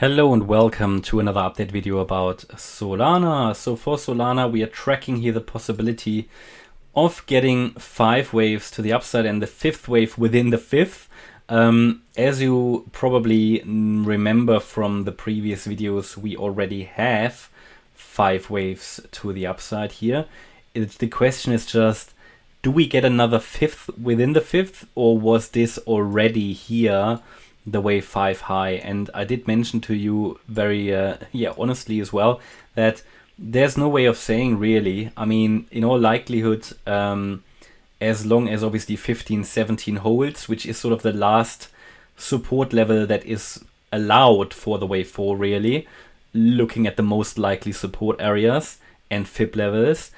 Hello and welcome to another update video about Solana. So for Solana, we are tracking here the possibility of getting 5 waves to the upside and the 5th wave within the 5th. As you probably remember from the previous videos, we already have 5 waves to the upside here. The question is just, do we get another 5th within the 5th, or was this already here the wave 5 high? And I did mention to you very honestly as well that there's no way of saying really. I mean, in all likelihood, as long as obviously 15-17 holds, which is sort of the last support level that is allowed for the wave 4 really, looking at the most likely support areas and fib levels,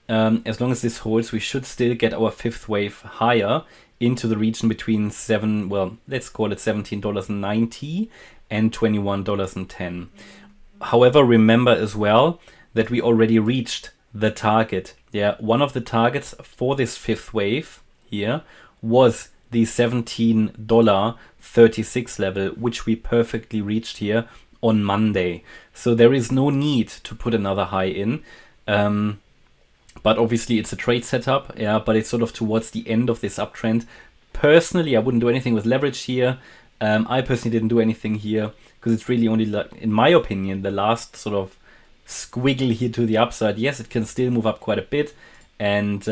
as long as this holds, we should still get our 5th wave higher into the region between let's call it $17.90 and $21.10. However, remember as well that we already reached the target. Yeah, one of the targets for this 5th wave here was the $17.36 level, which we perfectly reached here on Monday. So there is no need to put another high in. But obviously it's a trade setup, yeah, but it's sort of towards the end of this uptrend. Personally, I wouldn't do anything with leverage here. I personally didn't do anything here because it's really only, in my opinion, the last sort of squiggle here to the upside. Yes, it can still move up quite a bit, and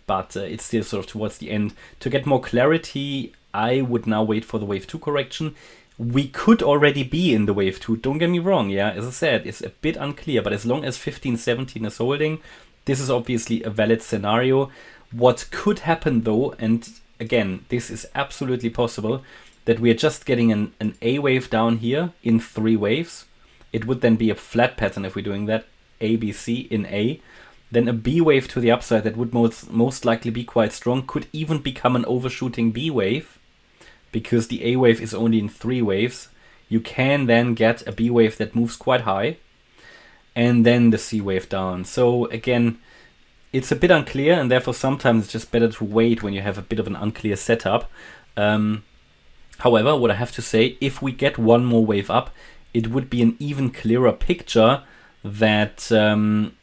but it's still sort of towards the end. To get more clarity, I would now wait for the wave 2 correction. We could already be in the wave 2, don't get me wrong, yeah. As I said, it's a bit unclear, but as long as 15-17 is holding, this is obviously a valid scenario. What could happen though, and again, this is absolutely possible, that we are just getting an A wave down here in 3 waves. It would then be a flat pattern if we're doing that, A, B, C in A. Then a B wave to the upside that would most likely be quite strong, could even become an overshooting B wave, because the A wave is only in 3 waves. You can then get a B wave that moves quite high, and then the C wave down. So again, it's a bit unclear, and therefore sometimes it's just better to wait when you have a bit of an unclear setup. However, what I have to say, if we get one more wave up, it would be an even clearer picture that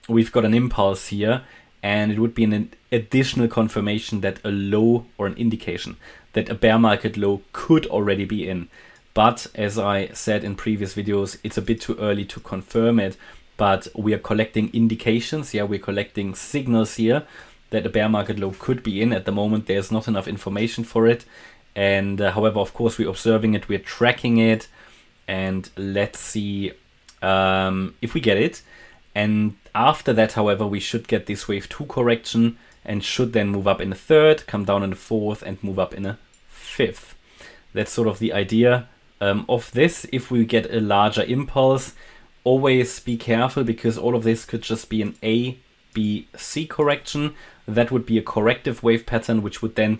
we've got an impulse here, and it would be an additional confirmation that a low, or an indication that a bear market low could already be in. But as I said in previous videos, it's a bit too early to confirm it. But we are collecting indications, yeah, we're collecting signals here that a bear market low could be in. At the moment, there's not enough information for it. And however, of course, we're observing it, we're tracking it, and let's see if we get it. And after that, however, we should get this wave 2 correction and should then move up in the 3rd, come down in the 4th, and move up in the 5th. That's sort of the idea of this. If we get a larger impulse, always be careful, because all of this could just be an A, B, C correction. That would be a corrective wave pattern, which would then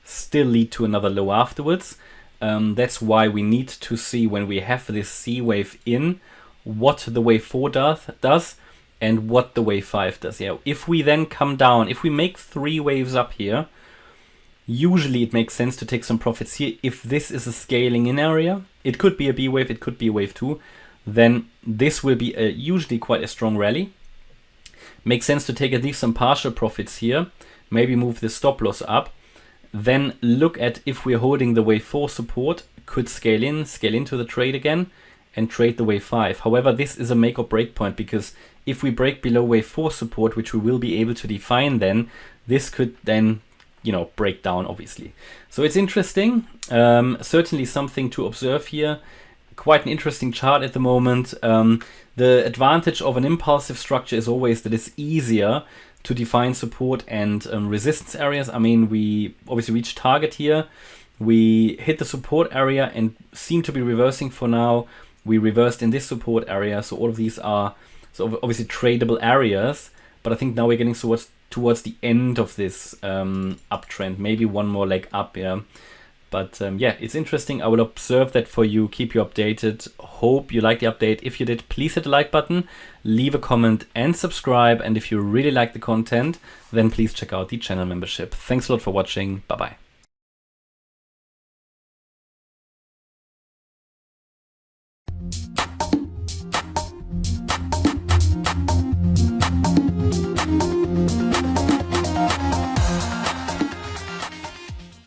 still lead to another low afterwards. That's why we need to see, when we have this C wave in, what the wave 4 does and what the wave 5 does. Yeah, if we then come down, if we make 3 waves up here, usually it makes sense to take some profits here. If this is a scaling in area, it could be a B wave, it could be a wave 2, then this will be usually quite a strong rally. Makes sense to take at least some partial profits here, maybe move the stop loss up, then look at if we're holding the wave 4 support, could scale into the trade again and trade the wave 5. However, this is a make or break point, because if we break below wave 4 support, which we will be able to define then, this could then, you know, break down obviously. So it's interesting, certainly something to observe here. Quite an interesting chart at the moment. The advantage of an impulsive structure is always that it's easier to define support and resistance areas. I mean, we obviously reached target here. We hit the support area and seem to be reversing for now. We reversed in this support area. So all of these are obviously tradable areas. But I think now we're getting towards the end of this uptrend. Maybe one more leg up, yeah. But yeah, it's interesting. I will observe that for you, keep you updated. Hope you liked the update. If you did, please hit the like button, leave a comment and subscribe. And if you really like the content, then please check out the channel membership. Thanks a lot for watching. Bye-bye.